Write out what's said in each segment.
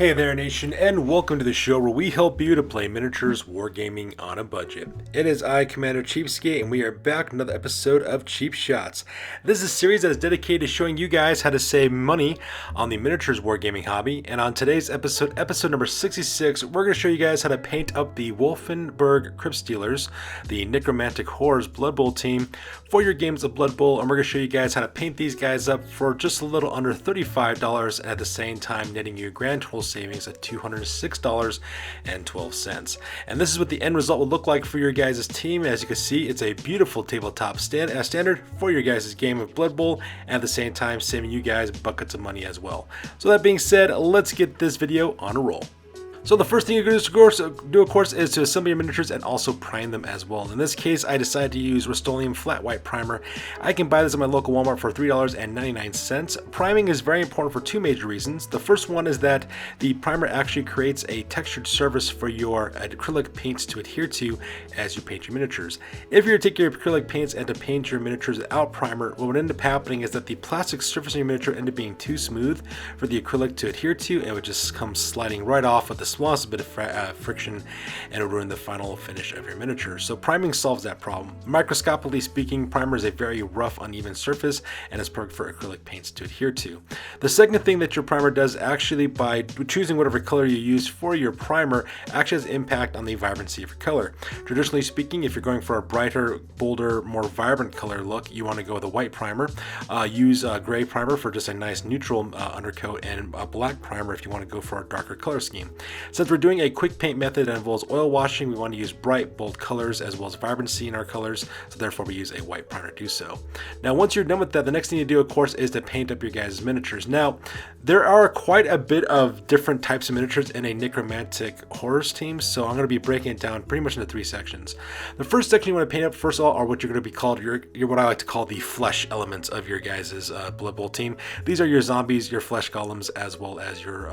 Hey there, nation, and welcome to the show where we help you to play miniatures wargaming on a budget. It is I, Commander Cheapskate, and we are back with another episode of Cheap Shots. This is a series that is dedicated to showing you guys how to save money on the miniatures wargaming hobby, and on today's episode number 66, we're going to show you guys how to paint up the Wolfenburg Crypt-Stealers, the Necromantic Horrors Blood Bowl team, for your games of Blood Bowl, and we're going to show you guys how to paint these guys up for just a little under $35, and at the same time netting you a grand total savings at $206.12. And this is what the end result will look like for your guys' team. As you can see, it's a beautiful tabletop standard for your guys' game of Blood Bowl, and at the same time saving you guys buckets of money as well. So that being said, let's get this video on a roll. So the first thing you're going to do, of course, is to assemble your miniatures and also prime them as well. In this case, I decided to use Rust-Oleum Flat White Primer. I can buy this at my local Walmart for $3.99. Priming is very important for two major reasons. The first one is that the primer actually creates a textured surface for your acrylic paints to adhere to as you paint your miniatures. If you were to take your acrylic paints and to paint your miniatures without primer, what would end up happening is that the plastic surface of your miniature ended up being too smooth for the acrylic to adhere to, and it would just come sliding right off with the smallest bit of friction, and it'll ruin the final finish of your miniature. So priming solves that problem. Microscopically speaking, primer is a very rough, uneven surface and is perfect for acrylic paints to adhere to. The second thing that your primer does, actually, by choosing whatever color you use for your primer, actually has impact on the vibrancy of your color. Traditionally speaking, if you're going for a brighter, bolder, more vibrant color look, you want to go with a white primer. Use a gray primer for just a nice neutral undercoat, and a black primer if you want to go for a darker color scheme. Since we're doing a quick paint method that involves oil washing, we want to use bright, bold colors as well as vibrancy in our colors, so therefore we use a white primer to do so. Now once you're done with that, the next thing you do, of course, is to paint up your guys' miniatures. Now there are quite a bit of different types of miniatures in a Necromantic Horrors team, so I'm going to be breaking it down pretty much into three sections. The first section you want to paint up, first of all, are what you're going to be called your what I like to call the flesh elements of your guys' Blood Bowl team. These are your zombies, your flesh golems, as well as your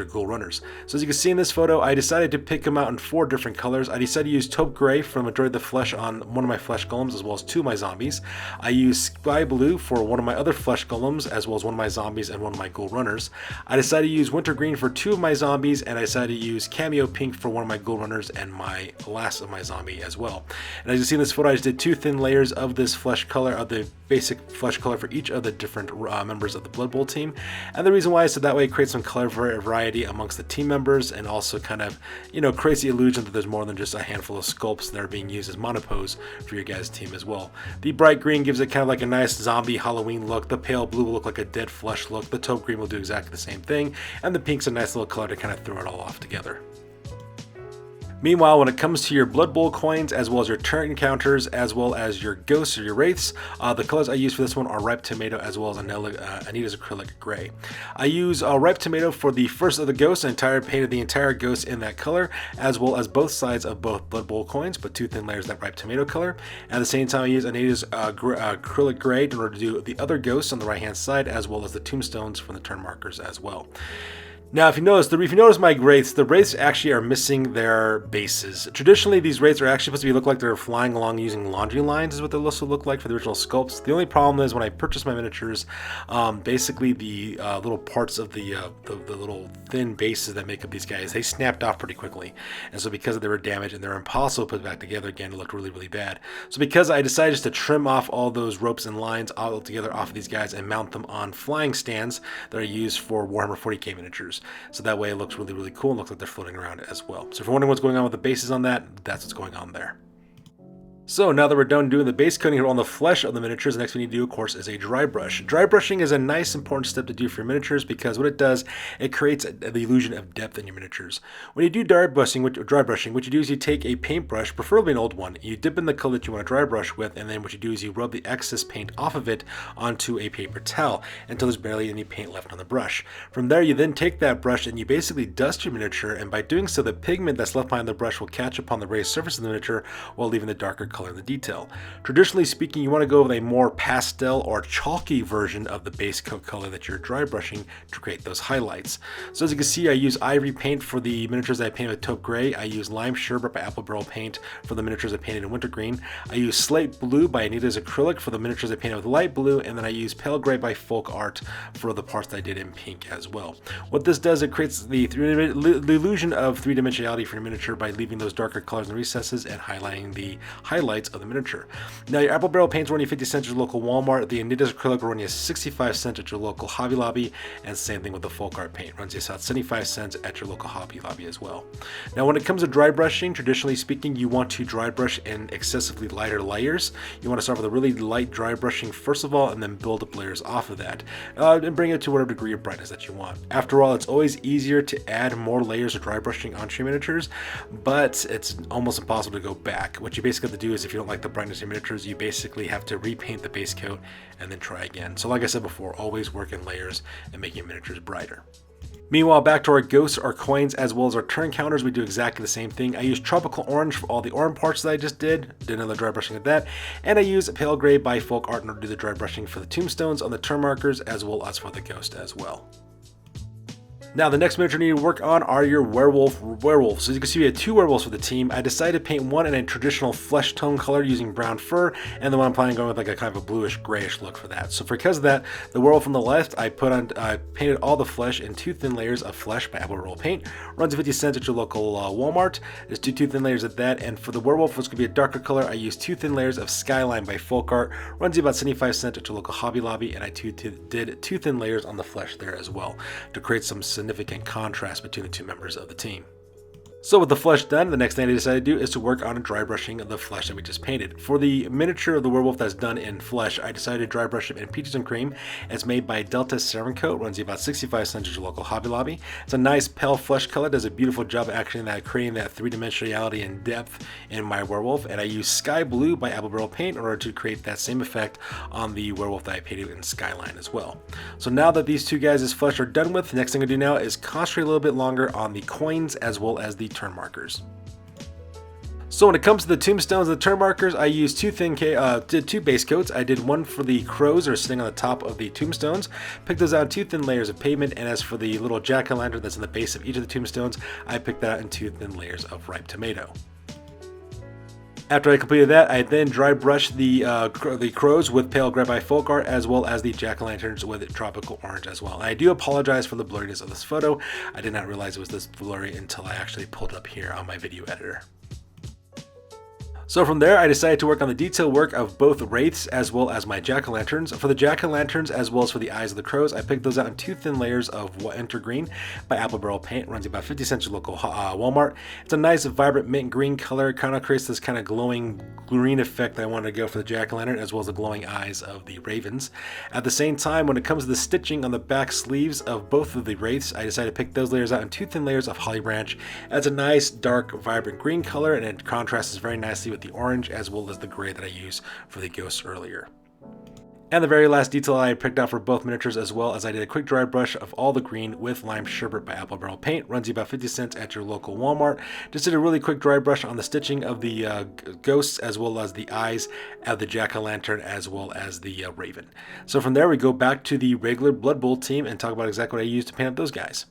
ghoul runners. So as you can see in this photo, I decided to pick them out in four different colors. I decided to use taupe gray for the majority of the flesh on one of my flesh golems, as well as two of my zombies. I used sky blue for one of my other flesh golems, as well as one of my zombies and one of my ghoul runners. I decided to use winter green for two of my zombies, and I decided to use cameo pink for one of my ghoul runners and my last of my zombie as well. And as you see in this photo, I just did two thin layers of this flesh color, of the basic flesh color for each of the different members of the Blood Bowl team. And the reason why is so that way it creates some color variety amongst the team members, and also kind of, creates the illusion that there's more than just a handful of sculpts that are being used as monopose for your guys' team as well. The bright green gives it kind of like a nice zombie Halloween look. The pale blue will look like a dead flesh look. The taupe green will do exactly the same thing, and the pink's a nice little color to kind of throw it all off together. Meanwhile, when it comes to your Blood Bowl coins, as well as your turret encounters, as well as your ghosts or your wraiths, the colors I use for this one are ripe tomato as well as Anita's acrylic gray. I use ripe tomato for the first of the ghosts. I painted the entire ghost in that color, as well as both sides of both Blood Bowl coins, but two thin layers of that ripe tomato color. At the same time, I use Anita's acrylic gray in order to do the other ghosts on the right hand side, as well as the tombstones from the turn markers as well. Now, if you notice my wraiths, the wraiths actually are missing their bases. Traditionally, these wraiths are actually supposed to look like they're flying along using laundry lines, is what they also look like for the original sculpts. The only problem is when I purchased my miniatures, basically the little parts of the little thin bases that make up these guys, they snapped off pretty quickly. And so because they were damaged and they're impossible to put back together again, it looked really, really bad. So because I decided just to trim off all those ropes and lines all together off of these guys and mount them on flying stands that are used for Warhammer 40k miniatures. So that way it looks really, really cool and looks like they're floating around as well. So if you're wondering what's going on with the bases on that, that's what's going on there. So now that we're done doing the base coating on the flesh of the miniatures, the next thing we need to do, of course, is a dry brush. Dry brushing is a nice, important step to do for your miniatures because what it does, it creates the illusion of depth in your miniatures. When you do dry brushing, what you do is you take a paintbrush, preferably an old one, you dip in the color that you want to dry brush with, and then what you do is you rub the excess paint off of it onto a paper towel until there's barely any paint left on the brush. From there, you then take that brush and you basically dust your miniature, and by doing so, the pigment that's left behind the brush will catch upon the raised surface of the miniature while leaving the darker color in the detail. Traditionally speaking, you want to go with a more pastel or chalky version of the base coat color that you're dry brushing to create those highlights. So as you can see, I use ivory paint for the miniatures I painted with taupe gray. I use lime sherbet by Apple Barrel paint for the miniatures I painted in wintergreen. I use slate blue by Anita's acrylic for the miniatures I painted with light blue, and then I use pale gray by Folk Art for the parts that I did in pink as well. What this does, it creates the illusion of three-dimensionality for your miniature by leaving those darker colors in the recesses and highlighting the highlights of the miniature. Now, your Apple Barrel paints run you 50 cents at your local Walmart. The Anita's acrylic will run you 65 cents at your local Hobby Lobby, and same thing with the Folk Art paint, runs you about 75 cents at your local Hobby Lobby as well. Now, when it comes to dry brushing, traditionally speaking, you want to dry brush in excessively lighter layers. You want to start with a really light dry brushing first of all, and then build up layers off of that, and bring it to whatever degree of brightness that you want. After all, it's always easier to add more layers of dry brushing onto your miniatures, but it's almost impossible to go back. What you basically have to do is, if you don't like the brightness of your miniatures, you basically have to repaint the base coat and then try again. So like I said before, always work in layers and make your miniatures brighter. Meanwhile, back to our ghosts, our coins, as well as our turn counters, we do exactly the same thing. I use tropical orange for all the orange parts that I just did another dry brushing of that, and I use pale gray by Folk Art in order to do the dry brushing for the tombstones on the turn markers, as well as for the ghost as well. Now, the next miniature you need to work on are your werewolves. So as you can see, we had two werewolves for the team. I decided to paint one in a traditional flesh tone color using brown fur, and the one I'm planning on going with like a kind of a bluish grayish look for that. So because of that, the werewolf on the left, I painted all the flesh in two thin layers of flesh by Apple Barrel paint. Runs 50 cents at your local Walmart. There's two thin layers of that, and for the werewolf, which could be a darker color, I used two thin layers of Skyline by Folk Art. Runs you about 75 cents at your local Hobby Lobby, and I did two thin layers on the flesh there as well to create some significant contrast between the two members of the team. So with the flesh done, the next thing I decided to do is to work on a dry brushing of the flesh that we just painted. For the miniature of the werewolf that's done in flesh, I decided to dry brush it in Peaches and Cream. It's made by Delta Serum Coat, runs you about 65 cents at your local Hobby Lobby. It's a nice pale flesh color, does a beautiful job actually creating that three-dimensionality and depth in my werewolf. And I use Sky Blue by Apple Barrel paint in order to create that same effect on the werewolf that I painted in Skyline as well. So now that these two guys' flesh are done with, the next thing I do now is concentrate a little bit longer on the coins as well as the turn markers. So when it comes to the tombstones and the turn markers, I used did two base coats. I did one for the crows that are sitting on the top of the tombstones, picked those out in two thin layers of pavement, and as for the little jack-o'-lantern that's in the base of each of the tombstones, I picked that out in two thin layers of ripe tomato. After I completed that, I then dry brushed the crows with pale gray by Folk Art, as well as the jack-o'-lanterns with tropical orange as well. And I do apologize for the blurriness of this photo. I did not realize it was this blurry until I actually pulled it up here on my video editor. So from there, I decided to work on the detail work of both wraiths as well as my jack-o'-lanterns. For the jack-o'-lanterns as well as for the eyes of the crows, I picked those out in two thin layers of Enter Green by Apple Barrel paint. It runs you about 50 cents at your local Walmart. It's a nice vibrant mint green color. It kind of creates this kind of glowing green effect that I wanted to go for the jack-o'-lantern, as well as the glowing eyes of the ravens. At the same time, when it comes to the stitching on the back sleeves of both of the wraiths, I decided to pick those layers out in two thin layers of holly branch. It's a nice dark vibrant green color, and it contrasts very nicely with the orange as well as the gray that I used for the ghosts earlier. And the very last detail I picked out for both miniatures, as well as I did a quick dry brush of all the green with lime sherbet by Apple Barrel paint. Runs you about 50 cents at your local Walmart. Just did a really quick dry brush on the stitching of the ghosts, as well as the eyes of the jack-o'-lantern, as well as the raven. So from there, we go back to the regular Blood Bowl team and talk about exactly what I used to paint up those guys.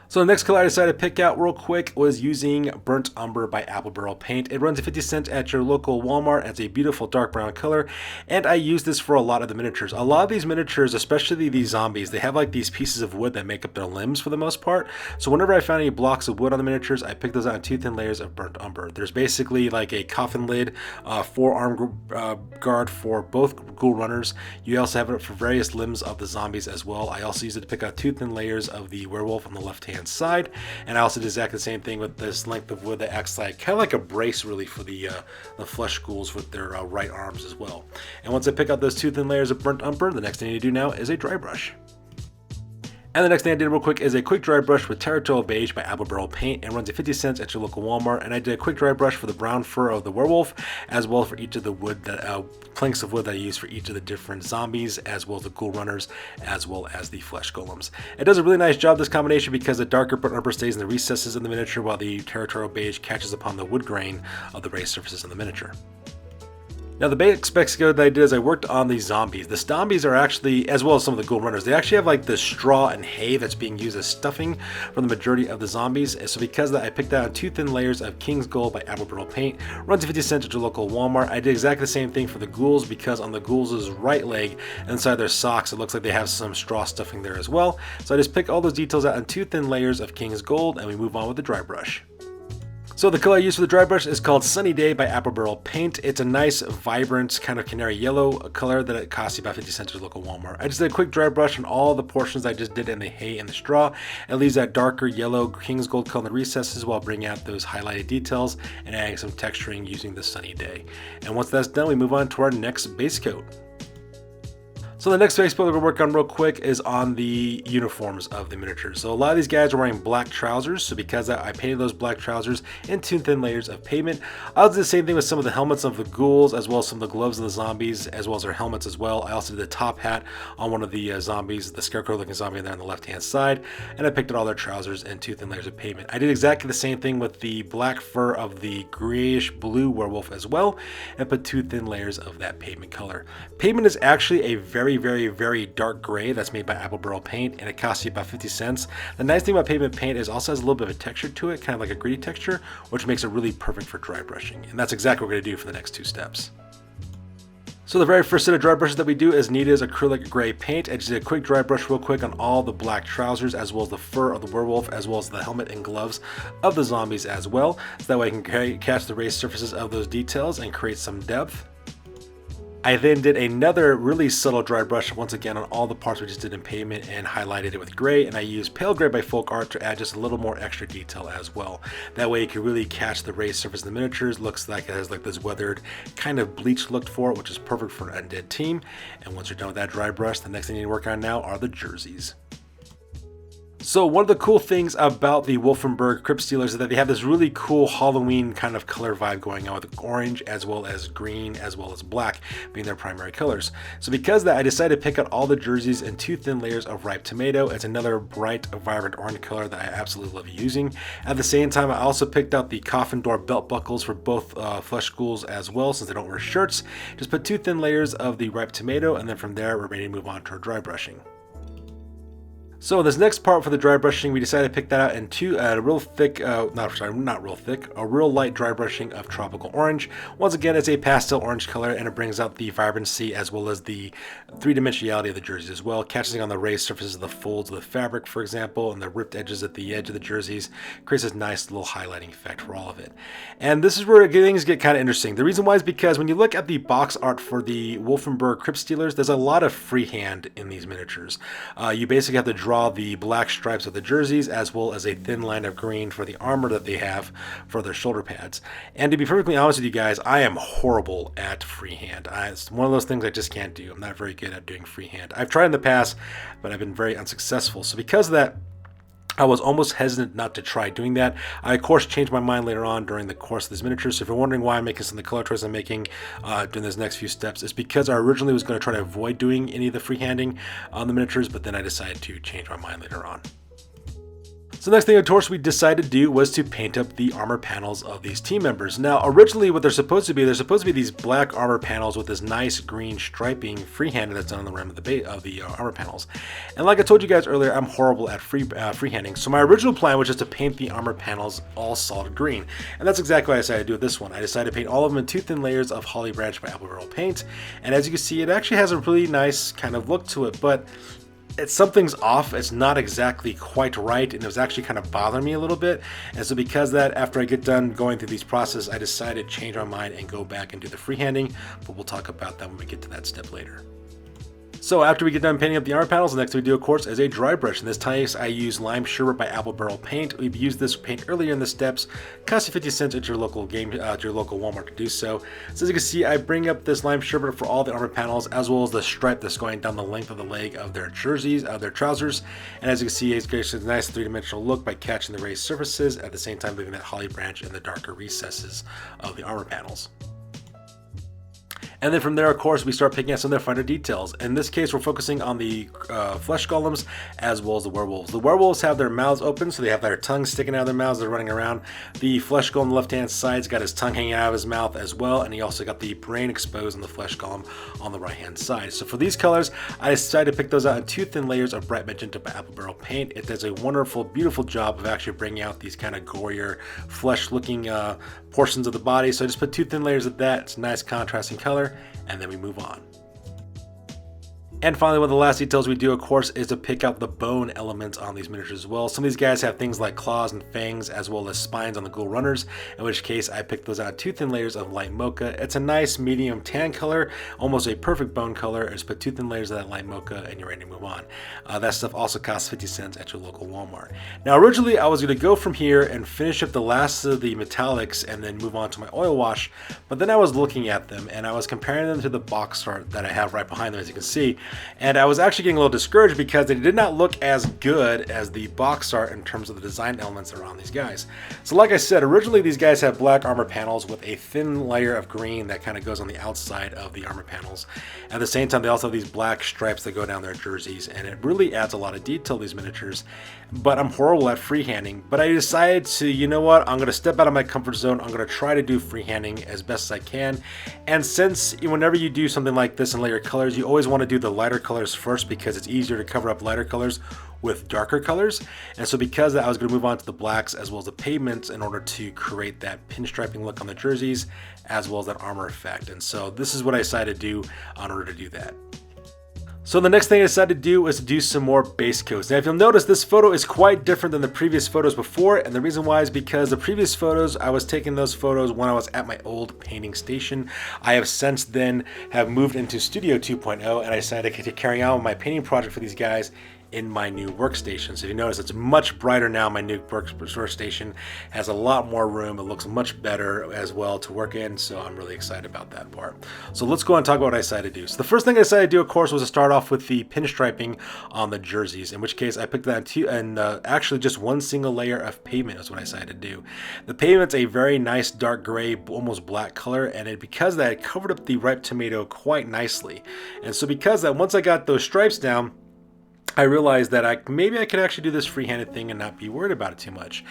So the next color I decided to pick out real quick was using Burnt Umber by Apple Barrel paint. It runs at 50 cents at your local Walmart. It's a beautiful dark brown color, and I use this for a lot of the miniatures. A lot of these miniatures, especially these zombies, they have like these pieces of wood that make up their limbs for the most part. So whenever I found any blocks of wood on the miniatures, I picked those out in two thin layers of Burnt Umber. There's basically like a coffin lid, forearm guard for both ghoul runners. You also have it for various limbs of the zombies as well. I also used it to pick out two thin layers of the werewolf on the left-hand side, and I also did exactly the same thing with this length of wood that acts like kind of like a brace really for the flesh ghouls with their right arms as well. And once I pick out those two thin layers of Burnt Umber, the next thing I need to do now is a dry brush. And the next thing I did real quick is a quick dry brush with Territorial Beige by Apple Barrel Paint, and runs at 50 cents at your local Walmart. And I did a quick dry brush for the brown fur of the werewolf, as well for each of the wood planks of wood that I use for each of the different zombies, as well as the ghoul runners, as well as the flesh golems. It does a really nice job, this combination, because the darker burnt umber stays in the recesses in the miniature, while the Territorial Beige catches upon the wood grain of the raised surfaces in the miniature. Now the basic specs that I did is I worked on the zombies. The zombies are actually, as well as some of the ghoul runners, they actually have like the straw and hay that's being used as stuffing for the majority of the zombies. And so because of that, I picked out 2 thin layers of King's Gold by Apple Barrel Paint. Runs at 50 cents at your local Walmart. I did exactly the same thing for the ghouls, because on the ghouls' right leg, inside their socks, it looks like they have some straw stuffing there as well. So I just pick all those details out in 2 thin layers of King's Gold, and we move on with the dry brush. So the color I use for the dry brush is called Sunny Day by Apple Barrel Paint. It's a nice, vibrant kind of canary yellow color that it costs you about 50 cents at your local Walmart. I just did a quick dry brush on all the portions I just did in the hay and the straw. It leaves that darker yellow King's Gold color in the recesses while bringing out those highlighted details and adding some texturing using the Sunny Day. And once that's done, we move on to our next base coat. So the next base coat we're going to work on real quick is on the uniforms of the miniatures. So a lot of these guys are wearing black trousers, so because I painted those black trousers in 2 thin layers of pigment. I'll do the same thing with some of the helmets of the ghouls, as well as some of the gloves of the zombies, as well as their helmets as well. I also did the top hat on one of the zombies, the scarecrow looking zombie there on the left hand side, and I picked out all their trousers in 2 thin layers of pigment. I did exactly the same thing with the black fur of the grayish blue werewolf as well, and put 2 thin layers of that pigment color. Pigment is actually a very dark gray that's made by Apple Barrel Paint, and it costs you about 50 cents. The nice thing about pigment paint is it also has a little bit of a texture to it, kind of like a gritty texture, which makes it really perfect for dry brushing. And that's exactly what we're going to do for the next 2 steps. So the very first set of dry brushes that we do is Nita's acrylic gray paint. I just did a quick dry brush real quick on all the black trousers, as well as the fur of the werewolf, as well as the helmet and gloves of the zombies as well. So that way I can catch the raised surfaces of those details and create some depth. I then did another really subtle dry brush once again on all the parts we just did in pigment and highlighted it with gray, and I used Pale Gray by Folk Art to add just a little more extra detail as well. That way you can really catch the raised surface in the miniatures. Looks like it has like this weathered kind of bleach look for it, which is perfect for an undead team. And once you're done with that dry brush, the next thing you need to work on now are the jerseys. So one of the cool things about the Wolfenburg Crypt-Stealers is that they have this really cool Halloween kind of color vibe going on, with orange as well as green as well as black being their primary colors. So because of that, I decided to pick out all the jerseys in 2 thin layers of ripe tomato. It's another bright, vibrant orange color that I absolutely love using. At the same time, I also picked out the coffin door belt buckles for both flesh ghouls as well, since they don't wear shirts. Just put 2 thin layers of the ripe tomato, and then from there we're ready to move on to our dry brushing. So this next part for the dry brushing, we decided to pick that out in a real thick, a real light dry brushing of tropical orange. Once again, it's a pastel orange color, and it brings out the vibrancy as well as the 3-dimensionality of the jerseys as well, catching on the raised surfaces of the folds of the fabric, for example, and the ripped edges at the edge of the jerseys. Creates this nice little highlighting effect for all of it. And this is where things get kind of interesting. The reason why is because when you look at the box art for the Wolfenburg Crypt-Stealers, there's a lot of freehand in these miniatures. You basically have to draw the black stripes of the jerseys, as well as a thin line of green for the armor that they have for their shoulder pads. And to be perfectly honest with you guys, I am horrible at freehand. It's one of those things I just can't do. I'm not very good at doing freehand. I've tried in the past, but I've been very unsuccessful. So because of that, I was almost hesitant not to try doing that. I, of course, changed my mind later on during the course of this miniature. So if you're wondering why I'm making some of the color choices I'm making during these next few steps, it's because I originally was going to try to avoid doing any of the freehanding on the miniatures, but then I decided to change my mind later on. So the next thing, of course, we decided to do was to paint up the armor panels of these team members. Now, originally what they're supposed to be these black armor panels with this nice green striping freehanded that's done on the rim of the armor panels. And like I told you guys earlier, I'm horrible at freehanding. So my original plan was just to paint the armor panels all solid green. And that's exactly what I decided to do with this one. I decided to paint all of them in 2 thin layers of Holly Branch by Apple Barrel Paint. And as you can see, it actually has a really nice kind of look to it, but something's off. It's not exactly quite right, and it was actually kind of bothering me a little bit. And so because of that, after I get done going through these processes, I decided to change my mind and go back and do the freehanding, but we'll talk about that when we get to that step later. So after we get done painting up the armor panels, the next thing we do, of course, is a dry brush. In this case, I use Lime Sherbet by Apple Barrel Paint. We've used this paint earlier in the steps. Costs you 50 cents at your local Walmart to do so. So as you can see, I bring up this Lime Sherbet for all the armor panels, as well as the stripe that's going down the length of the leg of their jerseys, of their trousers. And as you can see, it creates a nice three-dimensional look by catching the raised surfaces, at the same time leaving that holly branch in the darker recesses of the armor panels. And then from there, of course, we start picking out some of their finer details. In this case, we're focusing on the flesh golems as well as the werewolves. The werewolves have their mouths open, so they have their tongues sticking out of their mouths. They're running around. The flesh golem on the left-hand side's got his tongue hanging out of his mouth as well, and he also got the brain exposed on the flesh golem on the right-hand side. So for these colors, I decided to pick those out in 2 thin layers of bright magenta by Apple Barrel Paint. It does a wonderful, beautiful job of actually bringing out these kind of gorier, flesh-looking portions of the body. So I just put 2 thin layers of that. It's a nice contrasting color, and then we move on. And finally, one of the last details we do, of course, is to pick out the bone elements on these miniatures as well. Some of these guys have things like claws and fangs, as well as spines on the ghoul runners, in which case I picked those out 2 thin layers of light mocha. It's a nice medium tan color, almost a perfect bone color. I just put 2 thin layers of that light mocha, and you're ready to move on. That stuff also costs 50 cents at your local Walmart. Now, originally, I was going to go from here and finish up the last of the metallics and then move on to my oil wash, but then I was looking at them, and I was comparing them to the box art that I have right behind them, as you can see. And I was actually getting a little discouraged because they did not look as good as the box art in terms of the design elements that are on these guys. So like I said, originally these guys have black armor panels with a thin layer of green that kind of goes on the outside of the armor panels. At the same time, they also have these black stripes that go down their jerseys, and it really adds a lot of detail to these miniatures. But I'm horrible at freehanding. But I decided to, you know what, I'm going to step out of my comfort zone. I'm going to try to do freehanding as best as I can. And since whenever you do something like this and layer colors, you always want to do the lighter colors first because it's easier to cover up lighter colors with darker colors. And so because of that, I was going to move on to the blacks as well as the pavements in order to create that pinstriping look on the jerseys as well as that armor effect. And so this is what I decided to do in order to do that. So the next thing I decided to do was to do some more base coats. Now if you'll notice, this photo is quite different than the previous photos before, and the reason why is because the previous photos, I was taking those photos when I was at my old painting station. I have since then have moved into Studio 2.0, and I decided to carry on my painting project for these guys in my new workstation. So if you notice, it's much brighter now. My new workstation has a lot more room. It looks much better as well to work in, so I'm really excited about that part. So let's go and talk about what I decided to do. So the first thing I decided to do, of course, was to start off with the pinstriping on the jerseys, in which case I picked that too, and actually just 1 single layer of pavement is what I decided to do. The pavement's a very nice dark gray, almost black color, and because of that, it covered up the ripe tomato quite nicely. And so because of that, once I got those stripes down, I realized that maybe I could actually do this free-handed thing and not be worried about it too much.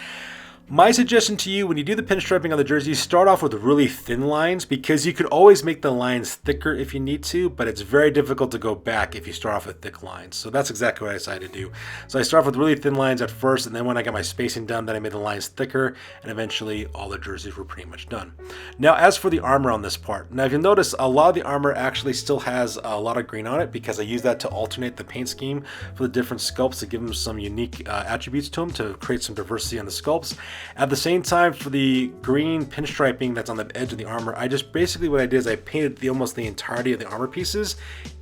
My suggestion to you, when you do the pinstriping on the jersey, start off with really thin lines, because you could always make the lines thicker if you need to, but it's very difficult to go back if you start off with thick lines. So that's exactly what I decided to do. So I start off with really thin lines at first, and then when I got my spacing done, then I made the lines thicker, and eventually all the jerseys were pretty much done. Now as for the armor on this part, now if you'll notice, a lot of the armor actually still has a lot of green on it because I use that to alternate the paint scheme for the different sculpts to give them some unique attributes to them to create some diversity on the sculpts. At the same time, for the green pinstriping that's on the edge of the armor, I just basically what I did is I painted almost the entirety of the armor pieces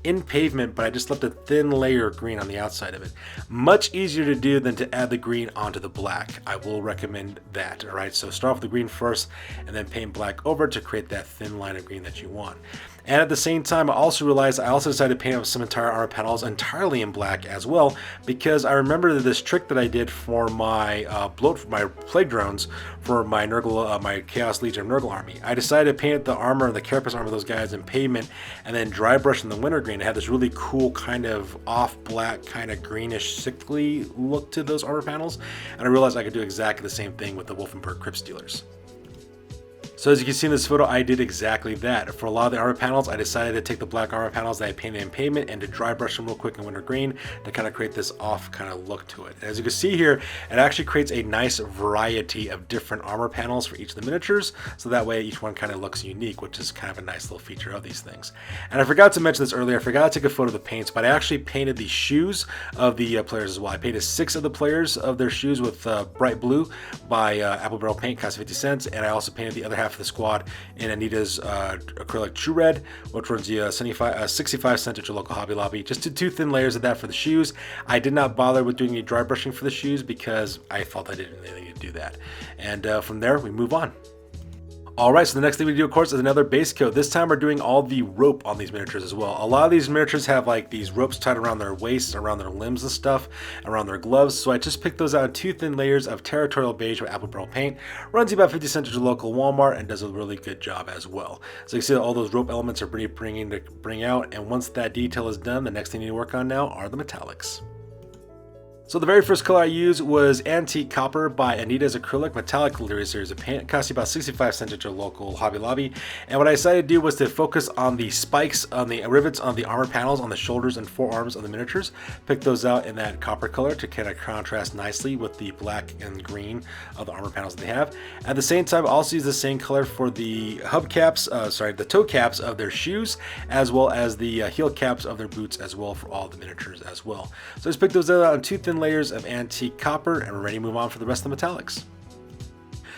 in pavement, but I just left a thin layer of green on the outside of it. Much easier to do than to add the green onto the black. I will recommend that. All right, so start off with the green first and then paint black over to create that thin line of green that you want. And at the same time, I also realized I also decided to paint up some entire armor panels entirely in black as well, because I remember this trick that I did for my my plague drones for my my Chaos Legion of Nurgle army. I decided to paint the armor and the carapace armor of those guys in pavement, and then dry brush in the wintergreen. It had this really cool kind of off black, kind of greenish, sickly look to those armor panels, and I realized I could do exactly the same thing with the Wolfenburg Crypt-Stealers. So as you can see in this photo, I did exactly that. For a lot of the armor panels, I decided to take the black armor panels that I painted in pavement and to dry brush them real quick in wintergreen to kind of create this off kind of look to it. And as you can see here, it actually creates a nice variety of different armor panels for each of the miniatures, so that way each one kind of looks unique, which is kind of a nice little feature of these things. And I forgot to mention this earlier, I forgot to take a photo of the paints, but I actually painted the shoes of the players as well. I painted 6 of the players of their shoes with bright blue by Apple Barrel Paint, cost 50 cents, and I also painted the other half half of the squad in Anita's acrylic True Red, which runs you 65 cents at your local Hobby Lobby. Just did 2 thin layers of that for the shoes. I did not bother with doing any dry brushing for the shoes because I felt I didn't really need to do that. And from there, we move on. Alright, so the next thing we do, of course, is another base coat. This time we're doing all the rope on these miniatures as well. A lot of these miniatures have like these ropes tied around their waists, around their limbs and stuff, around their gloves. So I just picked those out in 2 thin layers of Territorial Beige with Apple Pearl paint. Runs you about 50 cents at your local Walmart and does a really good job as well. So you can see that all those rope elements are pretty bringing to bring out. And once that detail is done, the next thing you need to work on now are the metallics. So the very first color I used was Antique Copper by Anita's Acrylic Metallic Series of paint. It cost you about 65 cents at your local Hobby Lobby. And what I decided to do was to focus on the spikes, on the rivets, on the armor panels, on the shoulders and forearms of the miniatures. Pick those out in that copper color to kind of contrast nicely with the black and green of the armor panels that they have. At the same time, I also use the same color for the the toe caps of their shoes, as well as the heel caps of their boots as well for all the miniatures as well. So I just picked those out on 2 thin layers of antique copper, and we're ready to move on for the rest of the metallics.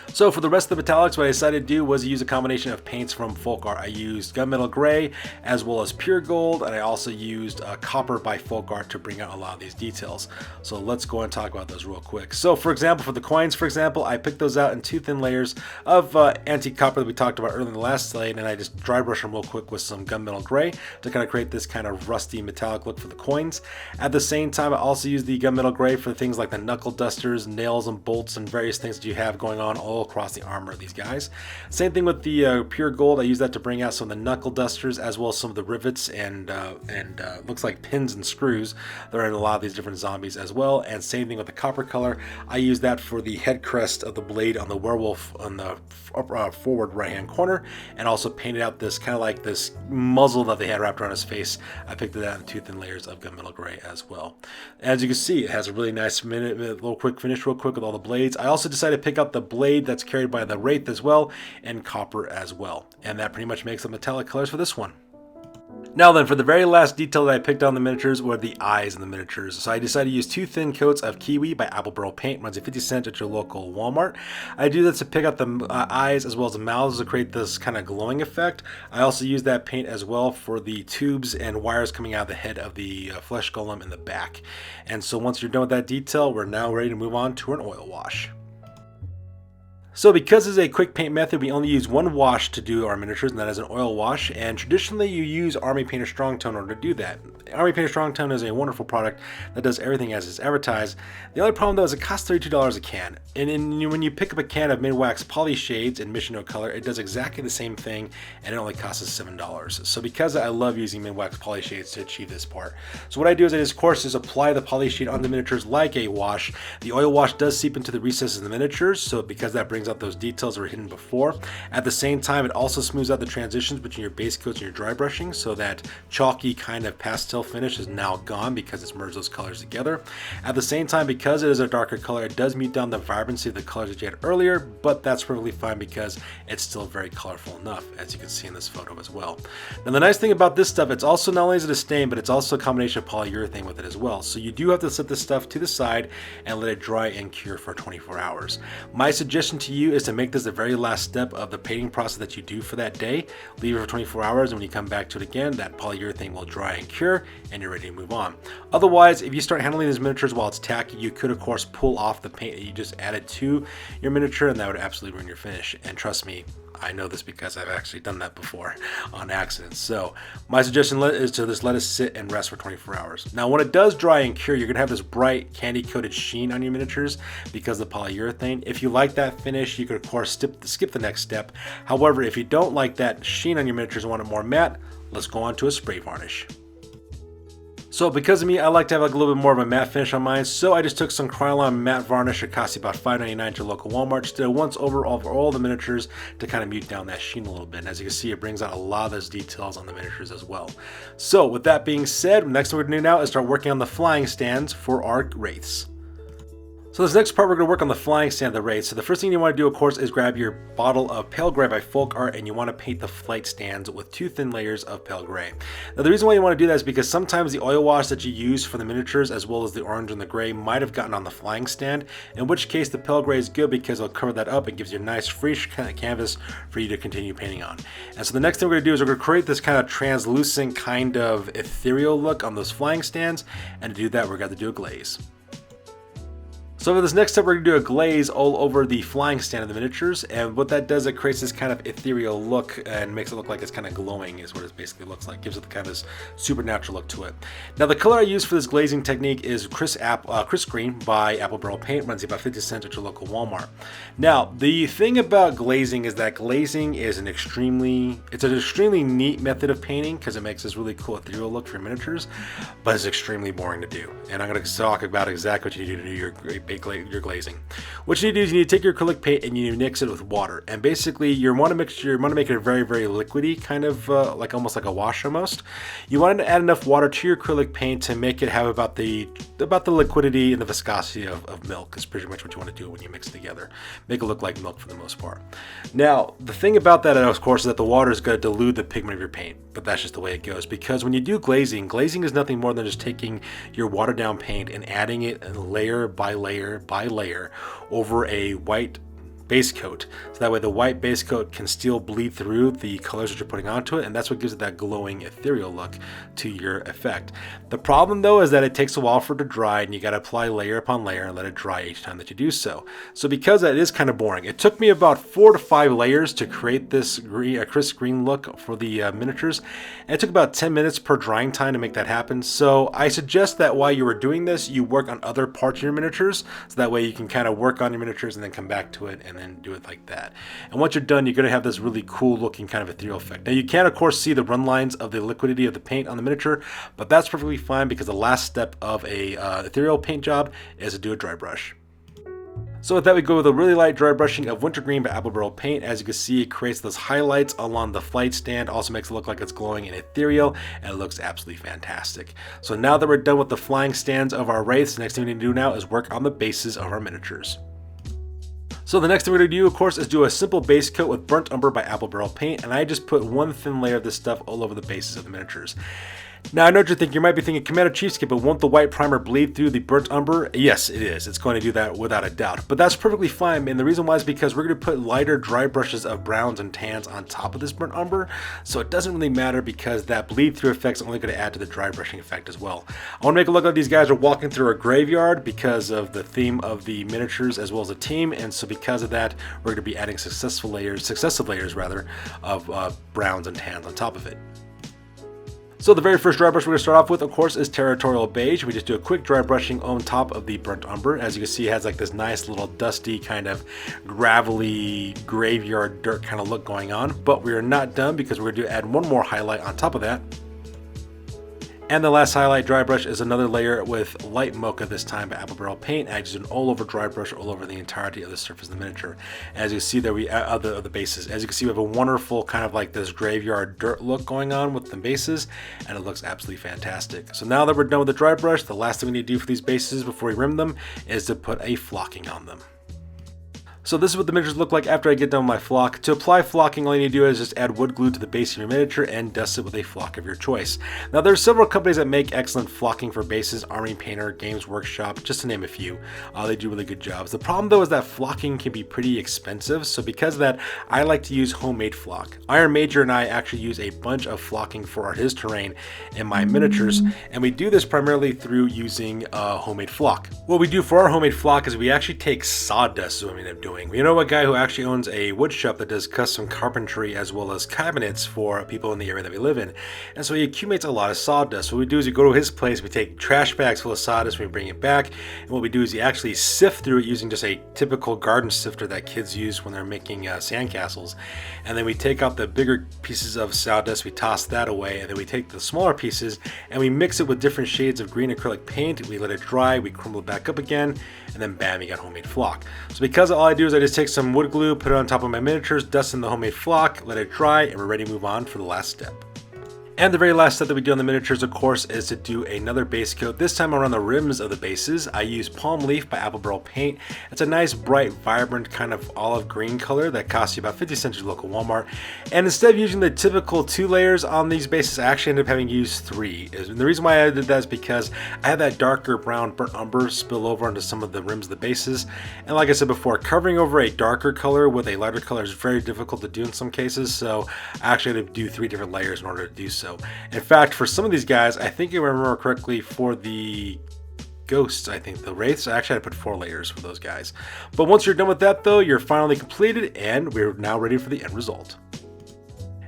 So for the rest of the metallics, what I decided to do was use a combination of paints from Folk Art. I used Gunmetal Gray as well as Pure Gold, and I also used Copper by Folk Art to bring out a lot of these details. So let's go and talk about those real quick. So for example, for the coins, I picked those out in 2 thin layers of Antique Copper that we talked about earlier in the last slide, and I just dry brushed them real quick with some Gunmetal Gray to kind of create this kind of rusty metallic look for the coins. At the same time, I also used the Gunmetal Gray for things like the knuckle dusters, nails and bolts, and various things that you have going on all across the armor of these guys. Same thing with the Pure Gold. I use that to bring out some of the knuckle dusters as well as some of the rivets and looks like pins and screws that are in a lot of these different zombies as well. And same thing with the copper color. I use that for the head crest of the blade on the werewolf on the forward right hand corner, and also painted out this kind of like this muzzle that they had wrapped around his face. I picked it out in 2 thin layers of Gunmetal Gray as well. As you can see, it has a really nice little quick finish real quick with all the blades. I also decided to pick out the blade that's carried by the Wraith as well, and copper as well. And that pretty much makes the metallic colors for this one. Now then, for the very last detail that I picked on the miniatures were the eyes in the miniatures. So I decided to use 2 thin coats of Kiwi by Apple Pearl paint. Runs at 50 cents at your local Walmart. I do this to pick out the eyes as well as the mouths to create this kind of glowing effect. I also use that paint as well for the tubes and wires coming out of the head of the flesh golem in the back. And so once you're done with that detail, we're now ready to move on to an oil wash. So because it's a quick paint method, we only use 1 wash to do our miniatures, and that is an oil wash. And traditionally you use Army Painter Strong Tone in order to do that. Army Painter Strong Tone is a wonderful product that does everything as it's advertised. The only problem though is it costs $32 a can. And when you pick up a can of mid-wax poly shades in Mission No Color, it does exactly the same thing, and it only costs us $7. So because I love using mid-wax poly shades to achieve this part. So what I do is I just, of course, just apply the poly shade on the miniatures like a wash. The oil wash does seep into the recesses of the miniatures, so because that brings out those details that were hidden before. At the same time, it also smooths out the transitions between your base coats and your dry brushing, so that chalky kind of pastel finish is now gone because it's merged those colors together. At the same time, because it is a darker color, it does mute down the vibrancy of the colors that you had earlier, but that's perfectly fine because it's still very colorful enough, as you can see in this photo as well. Now the nice thing about this stuff, it's also not only is it a stain, but it's also a combination of polyurethane with it as well. So you do have to set this stuff to the side and let it dry and cure for 24 hours. My suggestion to you is to make this the very last step of the painting process that you do for that day. Leave it for 24 hours, and when you come back to it again, that polyurethane will dry and cure, and you're ready to move on. Otherwise, if you start handling these miniatures while it's tacky, you could of course pull off the paint that you just added to your miniature, and that would absolutely ruin your finish. And trust me, I know this because I've actually done that before on accident. So my suggestion is to just let it sit and rest for 24 hours. Now when it does dry and cure, you're gonna have this bright candy coated sheen on your miniatures because of the polyurethane. If you like that finish, you could of course skip the next step. However, if you don't like that sheen on your miniatures and want it more matte, let's go on to a spray varnish. So because of me, I like to have like a little bit more of a matte finish on mine, so I just took some Krylon matte varnish. It cost you about $5.99 at your local Walmart. Just did it once over all the miniatures to kind of mute down that sheen a little bit. And as you can see, it brings out a lot of those details on the miniatures as well. So with that being said, next thing we're going to do now is start working on the flying stands for our wraiths. So this next part, we're going to work on the flying stand of the wraith. So the first thing you want to do, of course, is grab your bottle of pale gray by folk art, and you want to paint the flight stands with 2 thin layers of pale gray. Now the reason why you want to do that is because sometimes the oil wash that you use for the miniatures, as well as the orange and the gray, might have gotten on the flying stand, in which case the pale gray is good because it'll cover that up and gives you a nice free canvas for you to continue painting on. And so the next thing we're going to do is we're going to create this kind of translucent kind of ethereal look on those flying stands, and to do that we're going to do a glaze. So for this next step, we're going to do a glaze all over the flying stand of the miniatures, and what that does, it creates this kind of ethereal look and makes it look like it's kind of glowing is what it basically looks like. Gives it kind of this supernatural look to it. Now the color I use for this glazing technique is Chris Green by Apple Barrel Paint. Runs you about 50 cents at your local Walmart. Now the thing about glazing is that glazing is an extremely neat method of painting because it makes this really cool ethereal look for your miniatures, but it's extremely boring to do. And I'm going to talk about exactly what you need to do your glazing. What you need to do is you need to take your acrylic paint and you need to mix it with water. And basically you want to make it very, very liquidy, kind of like almost like a wash almost. You want to add enough water to your acrylic paint to make it have about the liquidity and the viscosity of milk is pretty much what you want to do when you mix it together. Make it look like milk for the most part. Now, the thing about that, of course, is that the water is going to dilute the pigment of your paint, but that's just the way it goes, because when you do glazing is nothing more than just taking your watered down paint and adding it layer by layer by layer over a white base coat, so that way the white base coat can still bleed through the colors that you're putting onto it, and that's what gives it that glowing ethereal look to your effect. The problem though is that it takes a while for it to dry, and you got to apply layer upon layer and let it dry each time that you do so. So because that is kind of boring, it took me about 4 to 5 layers to create this crisp green look for the miniatures, and it took about 10 minutes per drying time to make that happen. So I suggest that while you were doing this, you work on other parts of your miniatures, so that way you can kind of work on your miniatures and then come back to it and then do it like that. And once you're done, you're going to have this really cool looking kind of ethereal effect. Now you can of course see the run lines of the liquidity of the paint on the miniature, but that's perfectly fine because the last step of a ethereal paint job is to do a dry brush. So with that, we go with a really light dry brushing of Wintergreen by Apple Barrel Paint. As you can see, it creates those highlights along the flight stand, also makes it look like it's glowing and ethereal, and it looks absolutely fantastic. So now that we're done with the flying stands of our wraiths, the next thing we need to do now is work on the bases of our miniatures. So the next thing we're going to do, of course, is do a simple base coat with Burnt Umber by Apple Barrel Paint, and I just put 1 thin layer of this stuff all over the bases of the miniatures. Now I know what you're thinking. You might be thinking, Commander Cheapskate, but won't the white primer bleed through the burnt umber? Yes, it is. It's going to do that without a doubt. But that's perfectly fine, and the reason why is because we're going to put lighter dry brushes of browns and tans on top of this burnt umber, so it doesn't really matter because that bleed through effect is only going to add to the dry brushing effect as well. I want to make it look like these guys are walking through a graveyard because of the theme of the miniatures as well as the team, and so because of that, we're going to be adding successive layers of browns and tans on top of it. So the very first dry brush we're going to start off with, of course, is Territorial Beige. We just do a quick dry brushing on top of the burnt umber. As you can see, it has like this nice little dusty kind of gravelly graveyard dirt kind of look going on. But we are not done because we're going to add one more highlight on top of that. And the last highlight dry brush is another layer with Light Mocha, this time by Apple Barrel Paint. I just do an all over dry brush all over the entirety of the surface of the miniature. As you see there, we add the bases. As you can see, we have a wonderful kind of like this graveyard dirt look going on with the bases, and it looks absolutely fantastic. So now that we're done with the dry brush, the last thing we need to do for these bases before we rim them is to put a flocking on them. So this is what the miniatures look like after I get done with my flock. To apply flocking, all you need to do is just add wood glue to the base of your miniature and dust it with a flock of your choice. Now there are several companies that make excellent flocking for bases, Army Painter, Games Workshop, just to name a few. They do really good jobs. The problem though is that flocking can be pretty expensive, so because of that, I like to use homemade flock. Iron Major and I actually use a bunch of flocking for his terrain in my miniatures, and we do this primarily through using homemade flock. What we do for our homemade flock is we actually take sawdust, is what we end up doing. We know a guy who actually owns a wood shop that does custom carpentry as well as cabinets for people in the area that we live in. And so he accumulates a lot of sawdust. What we do is we go to his place, we take trash bags full of sawdust, we bring it back, and what we do is we actually sift through it using just a typical garden sifter that kids use when they're making sandcastles. And then we take out the bigger pieces of sawdust, we toss that away, and then we take the smaller pieces and we mix it with different shades of green acrylic paint. We let it dry, we crumble it back up again, and then bam, you got homemade flock. So because all I do is I just take some wood glue, put it on top of my miniatures, dust in the homemade flock, let it dry, and we're ready to move on for the last step. And the very last step that we do on the miniatures, of course, is to do another base coat. This time around the rims of the bases, I use Palm Leaf by Apple Barrel Paint. It's a nice, bright, vibrant kind of olive green color that costs you about 50 cents at your local Walmart. And instead of using the typical 2 layers on these bases, I actually ended up having to use 3. And the reason why I did that is because I had that darker brown burnt umber spill over into some of the rims of the bases. And like I said before, covering over a darker color with a lighter color is very difficult to do in some cases. So I actually had to do 3 different layers in order to do so. In fact, for some of these guys, I think if I remember correctly, for the ghosts, I think the wraiths, I actually had to put 4 layers for those guys. But once you're done with that though, you're finally completed and we're now ready for the end result.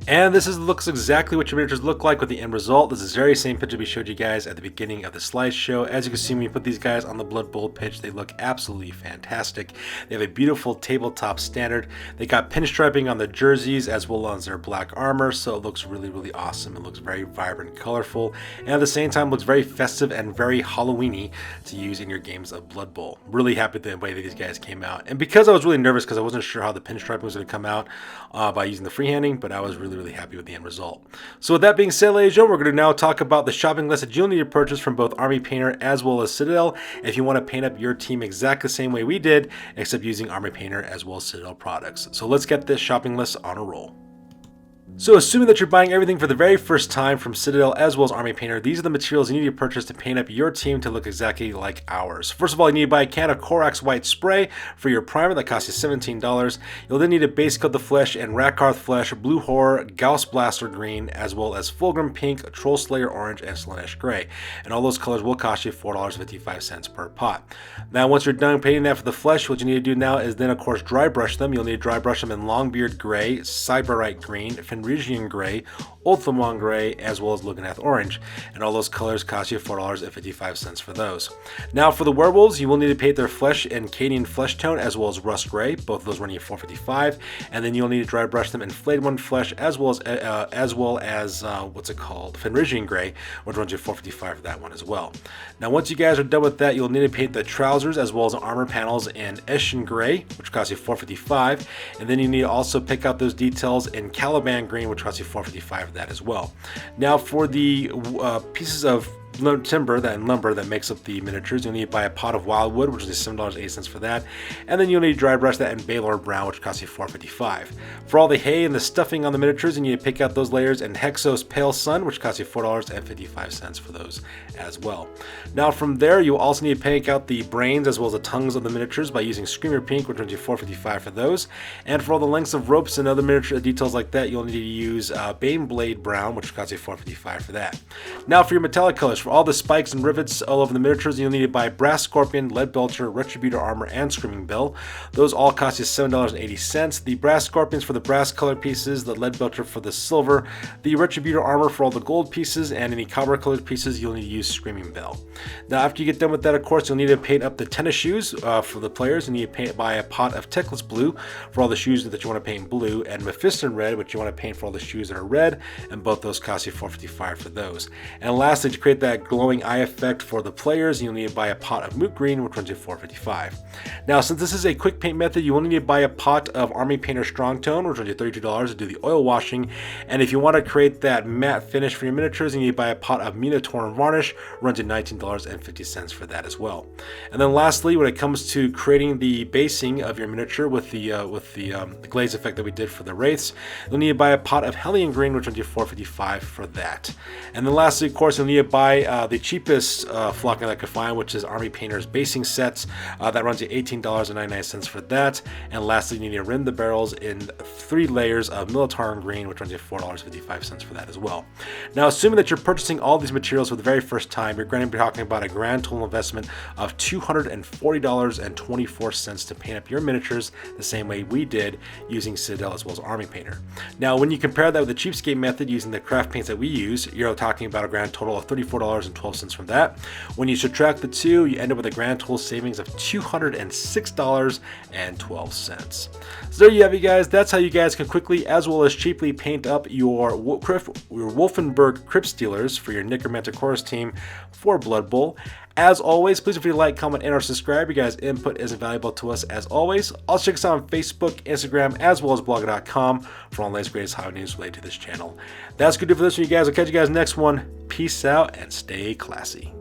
And this looks exactly what your miniatures look like with the end result. This is the very same picture we showed you guys at the beginning of the slideshow. As you can see, when you put these guys on the Blood Bowl pitch, they look absolutely fantastic. They have a beautiful tabletop standard. They got pinstriping on the jerseys as well as their black armor, so it looks really, really awesome. It looks very vibrant, colorful, and at the same time looks very festive and very Halloween-y to use in your games of Blood Bowl. Really happy with the way that these guys came out. And because I was really nervous because I wasn't sure how the pinstriping was going to come out by using the freehanding, but I was really happy with the end result. So with that being said, ladies and gentlemen, we're going to now talk about the shopping list that you'll need to purchase from both Army Painter as well as Citadel if you want to paint up your team exactly the same way we did, except using Army Painter as well as Citadel products. So let's get this shopping list on a roll. So assuming that you're buying everything for the very first time from Citadel as well as Army Painter, these are the materials you need to purchase to paint up your team to look exactly like ours. First of all, you need to buy a can of Corax White Spray for your primer that costs you $17. You'll then need to base coat the flesh in Rakarth Flesh, Blue Horror, Gauss Blaster Green, as well as Fulgrim Pink, Troll Slayer Orange, and Slaanesh Gray. And all those colors will cost you $4.55 per pot. Now once you're done painting that for the flesh, what you need to do now is then of course dry brush them. You'll need to dry brush them in Longbeard Gray, Cyberite Green, Fenrisian Gray, Ultramon Gray, as well as Lugganath Orange, and all those colors cost you $4.55 for those. Now for the werewolves, you will need to paint their flesh in Cadian Flesh Tone as well as Rust Gray, both of those running at $4.55, and then you'll need to dry brush them in Flayed One Flesh as well as what's it called, Fenrisian Gray, which runs you $4.55 for that one as well. Now once you guys are done with that, you'll need to paint the trousers as well as the armor panels in Eshin Gray, which costs you $4.55, and then you need to also pick out those details in Caliban Green, which costs you $4.55 for that as well. Now for the pieces of timber and lumber that makes up the miniatures, you'll need to buy a pot of wildwood, which is $7.08 for that, and then you'll need to dry brush that in Baylor Brown, which costs you $4.55. For all the hay and the stuffing on the miniatures, you need to pick out those layers in Hexos Pale Sun, which costs you $4.55 for those as well. Now from there, you'll also need to pick out the brains as well as the tongues of the miniatures by using Screamer Pink, which runs you $4.55 for those. And for all the lengths of ropes and other miniature details like that, you'll need to use Bane Blade Brown, which costs you $4.55 for that. Now for your metallic colors, for all the spikes and rivets all over the miniatures, you'll need to buy Brass Scorpion, Lead Belcher, Retributor Armor, and Screaming Bill. Those all cost you $7.80. The Brass Scorpions for the brass color pieces, the Lead Belcher for the silver, the Retributor Armor for all the gold pieces, and any copper colored pieces, you'll need to use Screaming Bill. Now after you get done with that, of course, you'll need to paint up the tennis shoes for the players. You need to buy a pot of Teclis Blue for all the shoes that you want to paint blue, and Mephiston Red, which you want to paint for all the shoes that are red, and both those cost you $4.55 for those. And lastly, to create that glowing eye effect for the players, you'll need to buy a pot of Moot Green, which runs you $4.55. Now since this is a quick paint method, you will need to buy a pot of Army Painter Strong Tone, which runs you $32 to do the oil washing, and if you want to create that matte finish for your miniatures, you need to buy a pot of Minotaur Varnish, runs you $19.50 for that as well. And then lastly, when it comes to creating the basing of your miniature with the glaze effect that we did for the wraiths, you'll need to buy a pot of Hellion Green, which runs you $4.55 for that. And then lastly, of course, you'll need to buy the cheapest flocking that I could find, which is Army Painter's basing sets. That runs you $18.99 for that. And lastly, you need to rim the barrels in 3 layers of Militarum Green, which runs you $4.55 for that as well. Now, assuming that you're purchasing all these materials for the very first time, you're going to be talking about a grand total investment of $240.24 to paint up your miniatures the same way we did using Citadel as well as Army Painter. Now, when you compare that with the Cheapskate method using the craft paints that we use, you're talking about a grand total of $34.12 from that. When you subtract the two, you end up with a grand total savings of $206.12. So there you have it, guys. That's how you guys can quickly as well as cheaply paint up your Wolfenburg Crypt-Stealers for your Necromantic Horrors team for Blood Bowl. As always, please feel free to like, comment, and or subscribe. Your guys' input is invaluable to us as always. Also check us out on Facebook, Instagram, as well as blogger.com for all the latest greatest hobby news related to this channel. That's good to do for this one, you guys. I'll catch you guys next one. Peace out and stay classy.